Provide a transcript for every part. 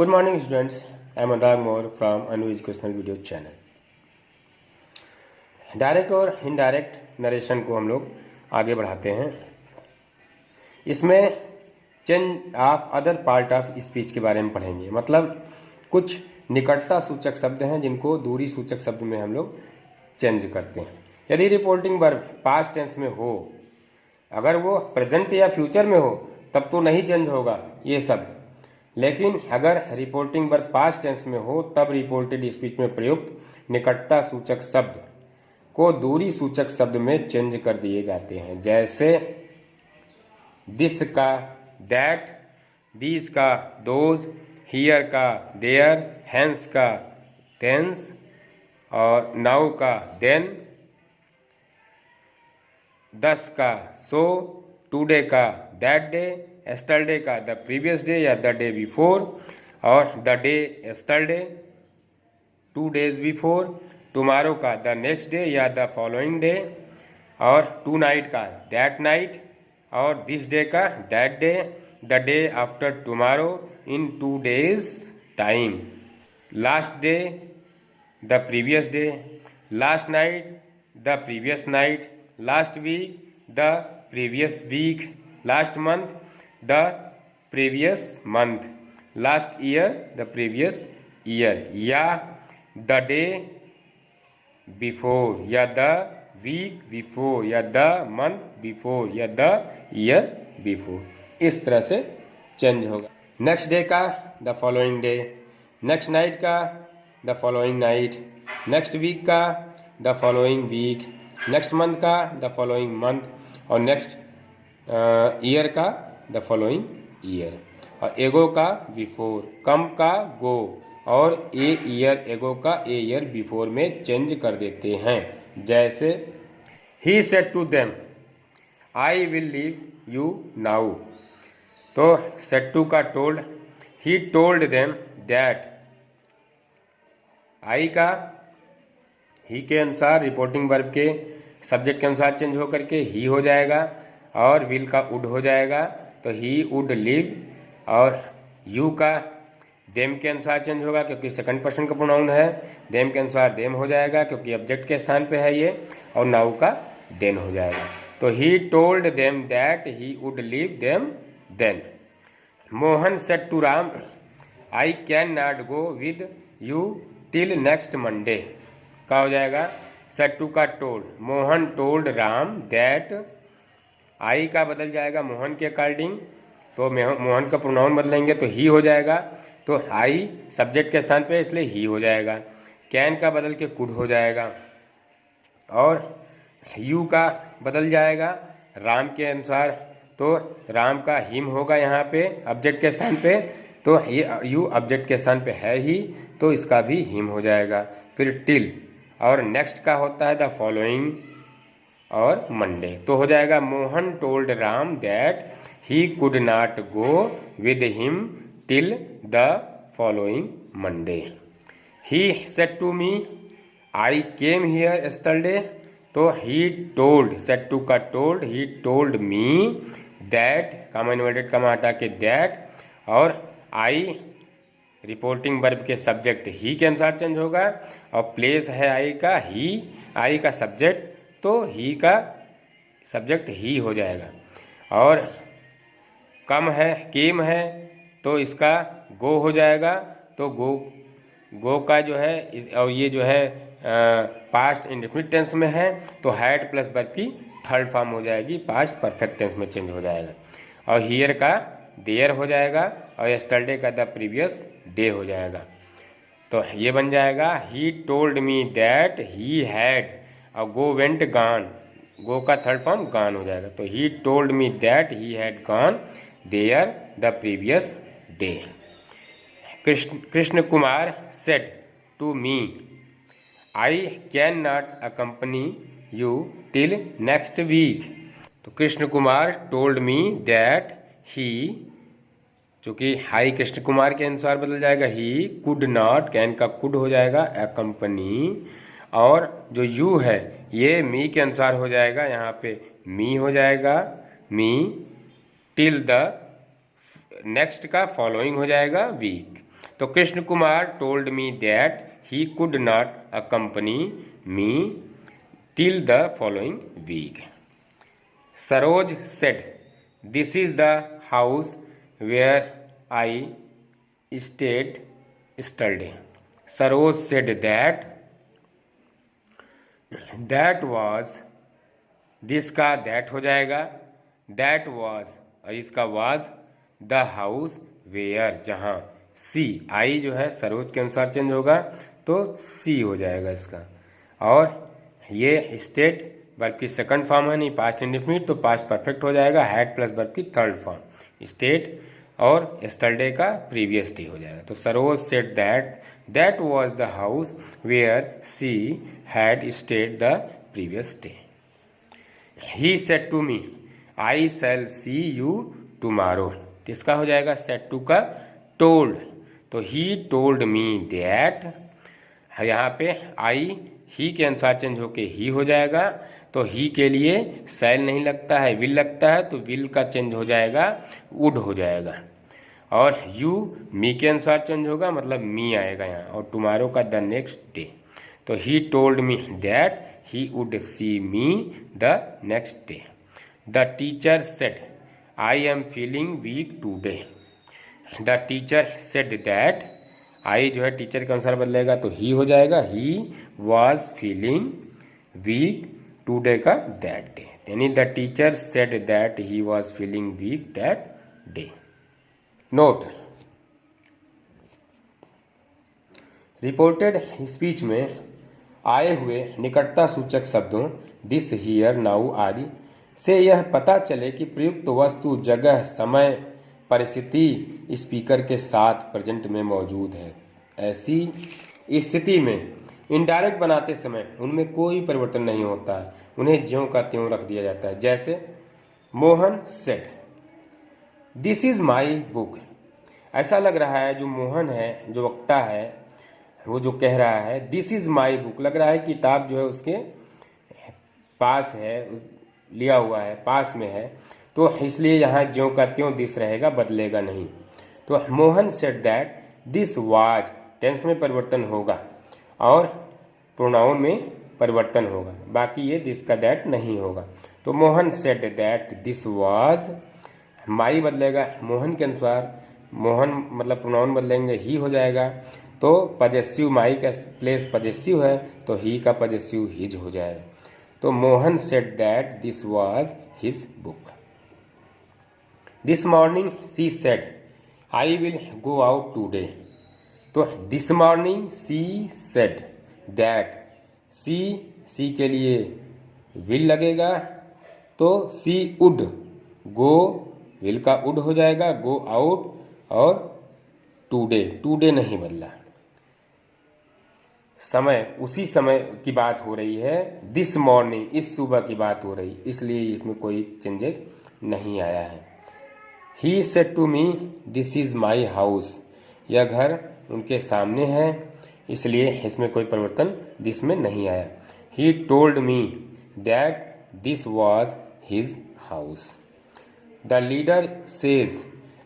Good morning students, I am Anurag Moore from Anu Educational Video Channel। Direct और indirect narration को हम लोग आगे बढ़ाते हैं। इसमें change of other part of speech के बारे में पढ़ेंगे। मतलब कुछ निकटता सूचक शब्द हैं जिनको दूरी सूचक शब्द में हम लोग चेंज करते हैं। यदि रिपोर्टिंग वर्ब पास्ट टेंस में हो, अगर वो प्रेजेंट या फ्यूचर में हो तब तो नहीं चेंज होगा ये शब्द, लेकिन अगर रिपोर्टिंग वर्ब पास्ट टेंस में हो तब रिपोर्टेड स्पीच में प्रयुक्त निकटता सूचक शब्द को दूरी सूचक शब्द में चेंज कर दिए जाते हैं। जैसे दिस का दैट, दीज का दोज, हियर का देयर, हैंस का देंस और नाउ का देन, दस का सो, टुडे का दैट डे, एस्टरडे का द प्रीवियस डे या द डे बिफोर और the day yesterday 2 days before, tomorrow का द नेक्स्ट डे या द फॉलोइंग डे और टू नाइट का दैट नाइट और दिस डे का that day, the day after tomorrow in 2 days time, last day the previous day, last night the previous night, last week the previous week, last month the previous month, last year the previous year या the day before या the week before या the month before या the year before. इस तरह से change होगा। Next day का the following day, next night का the following night, next week का the following week, next month का द फॉलोइंग मंथ और नेक्स्ट ईयर का द फॉलोइंग ईयर और एगो का बिफोर, कम का गो और ए ईयर एगो का ए ईयर बिफोर में चेंज कर देते हैं। जैसे ही said to them I will leave you now, तो सेड टू का told, he told them that, I का ही के अनुसार रिपोर्टिंग वर्ब के सब्जेक्ट के अनुसार चेंज होकर के ही हो जाएगा और विल का वुड हो जाएगा, तो ही वुड लिव और यू का देम के अनुसार चेंज होगा क्योंकि सेकंड पर्सन का प्रोनाउन है, देम के अनुसार देम हो जाएगा क्योंकि ऑब्जेक्ट के स्थान पे है ये, और नाउ का देन हो जाएगा। तो he told them that he would leave them then. Mohan said to Ram I can not go with you till next Monday का हो जाएगा सेड टू का told, Mohan told Ram that, I का बदल जाएगा मोहन के अकॉर्डिंग, तो मोहन का प्रोनाउन बदलेंगे तो ही हो जाएगा, तो आई सब्जेक्ट के स्थान पे इसलिए ही हो जाएगा। कैन का बदल के कुड हो जाएगा और यू का बदल जाएगा राम के अनुसार, तो राम का हिम होगा यहाँ पे ऑब्जेक्ट के स्थान पे, तो ये यू ऑब्जेक्ट के स्थान पे है ही तो इसका भी हिम हो जाएगा। फिर टिल और नेक्स्ट का होता है द फॉलोइंग और मंडे, तो हो जाएगा Mohan told Ram that he could not go with him till the following Monday. He said to me I came here yesterday, तो ही टोल्ड, सेड टू का told, he told me that, comma inverted comma हटा के that, और I reporting verb के subject he के अनुसार change होगा और प्लेस है आई का ही, आई का सब्जेक्ट तो ही का सब्जेक्ट ही हो जाएगा, और कम है केम है तो इसका गो हो जाएगा, तो गो का जो है और ये जो है पास्ट इंडेफिनिट टेंस में है तो हैड प्लस वर्ब की थर्ड फॉर्म हो जाएगी, पास्ट परफेक्ट टेंस में चेंज हो जाएगा, और हियर का देयर हो जाएगा और यस्टरडे का द प्रीवियस डे हो जाएगा। तो ये बन जाएगा ही told me that he had, और गो वेंट गान, गो का थर्ड फॉर्म गान हो जाएगा, तो he told me that he had gone there the previous day. Krishna Kumar said to me I can not accompany you till next week, तो Krishna Kumar told me that he, चूँकि हाई कृष्ण कुमार के अनुसार बदल जाएगा ही कुड नॉट, कैन का कुड हो जाएगा अकम्पनी, और जो यू है ये मी के अनुसार हो जाएगा, यहाँ पे मी हो जाएगा मी, टिल द नेक्स्ट का फॉलोइंग हो जाएगा वीक। तो Krishna Kumar told me that he could not accompany me till the following week. Saroj said this is the house where I stayed yesterday। Saroj said that was, this का that हो जाएगा, that was और इसका was the house where, जहाँ सी आई जो है सरोज के अनुसार चेंज होगा तो सी हो जाएगा इसका। और ये स्टेट वर्ब की सेकंड फॉर्म है, नहीं पास्ट इंडेफिनिट, तो पास्ट परफेक्ट हो जाएगा। हैड प्लस वर्ब की थर्ड फॉर्म स्टेट, और यस्टरडे का प्रीवियस डे हो जाएगा। तो Saroj said that was the house where she had stayed the previous day. He said to me I shall see you tomorrow, किसका हो जाएगा, सेड टू का टोल्ड, तो ही टोल्ड मी दैट, यहाँ पे आई ही के अनुसार चेंज होके ही हो जाएगा, तो ही के लिए शैल नहीं लगता है, विल लगता है, तो विल का चेंज हो जाएगा वुड हो जाएगा। और यू मी के अनुसार चेंज होगा, मतलब मी आएगा यहाँ, और टुमारो का द नेक्स्ट डे। तो he told me that he would see me the next day. The teacher said I am feeling weak today. The teacher said that, I जो है टीचर के अनुसार बदलेगा तो ही हो जाएगा, he was feeling weak today का that day, यानी the teacher said that he was feeling weak that day. Note, reported speech में आए हुए निकटता सूचक शब्दों दिस, हियर, नाउ आदि से यह पता चले कि प्रयुक्त वस्तु, जगह, समय, परिस्थिति स्पीकर के साथ प्रेजेंट में मौजूद है। ऐसी स्थिति में इनडायरेक्ट बनाते समय उनमें कोई परिवर्तन नहीं होता है, उन्हें ज्यों का त्यों रख दिया जाता है। जैसे Mohan said this is my book, ऐसा लग रहा है जो मोहन है, जो वक्ता है, वो जो कह रहा है दिस इज माई बुक, लग रहा है किताब जो है उसके पास है, लिया हुआ है, पास में है, तो इसलिए यहाँ ज्यों का त्यों दिस रहेगा, बदलेगा नहीं। तो Mohan said that this was, tense में परिवर्तन होगा और प्रोनाउन में परिवर्तन होगा, बाकी ये दिस का दैट नहीं होगा। तो Mohan said that this was, my बदलेगा मोहन के अनुसार, मोहन मतलब प्रोनाउन बदलेंगे ही हो जाएगा, तो पजेसिव माई का प्लेस पजेसिव है, तो ही का पजेसिव हिज हो जाएगा। तो Mohan said that this was his book. This morning she said I will go out today. तो this morning she said that, she के लिए विल लगेगा, तो सी उड, गो विल का उड हो जाएगा, गो आउट, और टूडे नहीं बदला। समय, उसी समय की बात हो रही है, दिस मॉर्निंग इस सुबह की बात हो रही, इसलिए इसमें कोई चेंजेस नहीं आया है। He said to me this is my house, यह घर उनके सामने है, इसलिए इसमें कोई परिवर्तन दिस में नहीं आया। He told me that this was his house. The leader says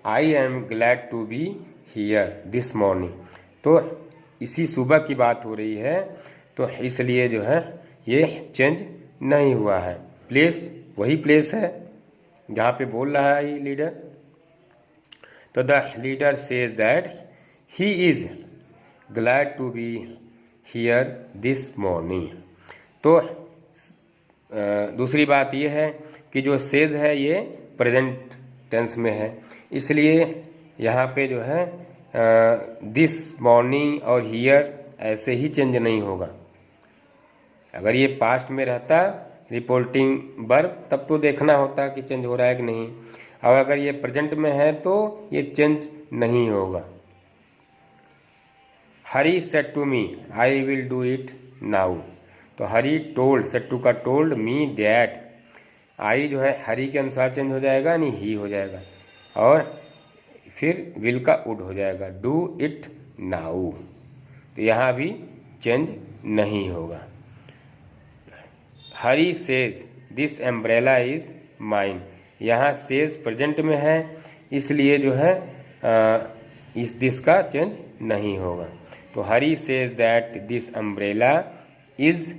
I am glad to be here this morning, तो इसी सुबह की बात हो रही है, तो इसलिए जो है ये चेंज नहीं हुआ है, प्लेस वही प्लेस है जहाँ पे बोल रहा है ये लीडर। तो the leader says that he is glad to be here this morning. तो दूसरी बात यह है कि जो सेज है ये प्रेजेंट टेंस में है, इसलिए यहाँ पे जो है दिस मॉर्निंग और हियर ऐसे ही चेंज नहीं होगा। अगर ये पास्ट में रहता रिपोर्टिंग वर्ब तब तो देखना होता कि चेंज हो रहा है कि नहीं, और अगर ये प्रेजेंट में है तो ये चेंज नहीं होगा। Hari said to me I will do it now, तो हरी टोल्ड, सेड टू का टोल्ड, मी दैट, आई जो है हरी के अनुसार चेंज हो जाएगा, नहीं ही हो जाएगा, और फिर विल का वुड हो जाएगा, डू इट नाउ, तो यहाँ भी चेंज नहीं होगा। Hari says this umbrella is mine, यहाँ सेज प्रेजेंट में है, इसलिए जो है इस दिस का चेंज नहीं होगा। तो Hari says that this umbrella is,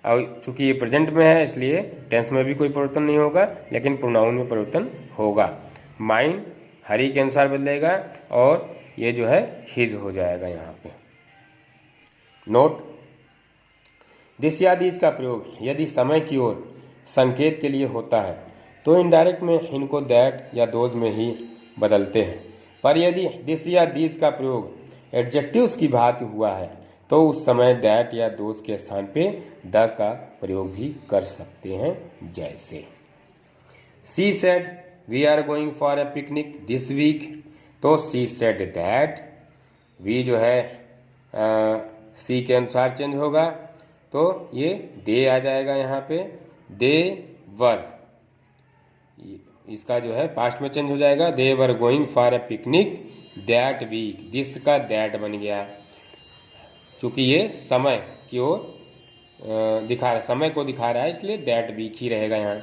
और चूंकि ये प्रेजेंट में है इसलिए टेंस में भी कोई परिवर्तन नहीं होगा, लेकिन प्रोनाउन में परिवर्तन होगा। माइन हरी के अनुसार बदलेगा और ये जो है हिज हो जाएगा यहाँ पे। नोट, दिस या दिस का प्रयोग यदि समय की ओर संकेत के लिए होता है तो इनडायरेक्ट में इनको दैट या दोज में ही बदलते हैं, पर यदि दिस या दिस का प्रयोग एडजेक्टिव्स की भांति हुआ है तो उस समय दैट या दोज के स्थान पे द का प्रयोग भी कर सकते हैं। जैसे she said we are going for a picnic this week, तो शी सेड दैट, वी जो है सी के अनुसार चेंज होगा तो ये दे आ जाएगा यहाँ पे। दे वर, इसका जो है पास्ट में चेंज हो जाएगा। They were going for a picnic that week, this का दैट बन गया, क्योंकि ये समय की ओर दिखा रहा, समय को दिखा रहा है इसलिए दैट वीक ही रहेगा यहाँ।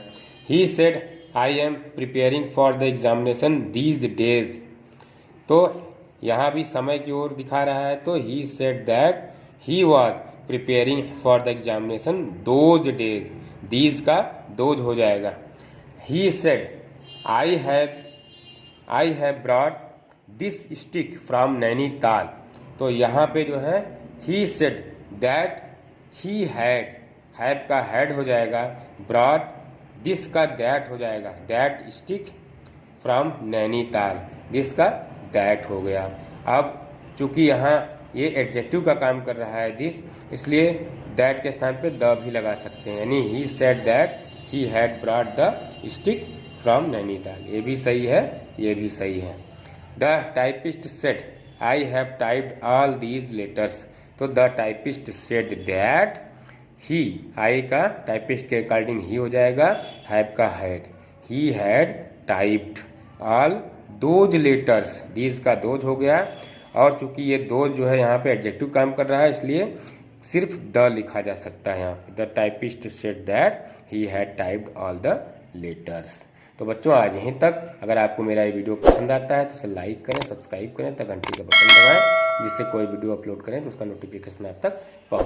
He said I am preparing for the examination these days, तो यहाँ भी समय की ओर दिखा रहा है तो he said that he was preparing for the examination those days, these का दोज हो जाएगा। He said I have brought this stick from Nainital, तो यहाँ पे जो है he said that he have का हैड हो जाएगा, ब्रॉट दिस का दैट हो जाएगा, that stick from Nainital, this का दैट हो गया। अब चूंकि यहाँ ये एडजेक्टिव का काम कर रहा है दिस, इसलिए दैट के स्थान पे द भी लगा सकते हैं, यानी he said that he had brought the stick from Nainital, ये भी सही है, ये भी सही है। The typist said I have typed all these letters, तो द टाइपिस्ट सेड दैट, ही आई का टाइपिस्ट के अकॉर्डिंग ही हो जाएगा, हैव का had, he had typed all those letters, these का दोज हो गया। और चूंकि ये दोज जो है यहाँ पे एडजेक्टिव काम कर रहा है इसलिए सिर्फ द लिखा जा सकता है यहाँ पे। The typist said that he had typed all the letters. तो बच्चों आज यहीं तक। अगर आपको मेरा ये वीडियो पसंद आता है तो इसे लाइक करें, सब्सक्राइब करें, तक घंटी का बटन दबाएं, जिससे कोई वीडियो अपलोड करें तो उसका नोटिफिकेशन आप तक पहुँचे।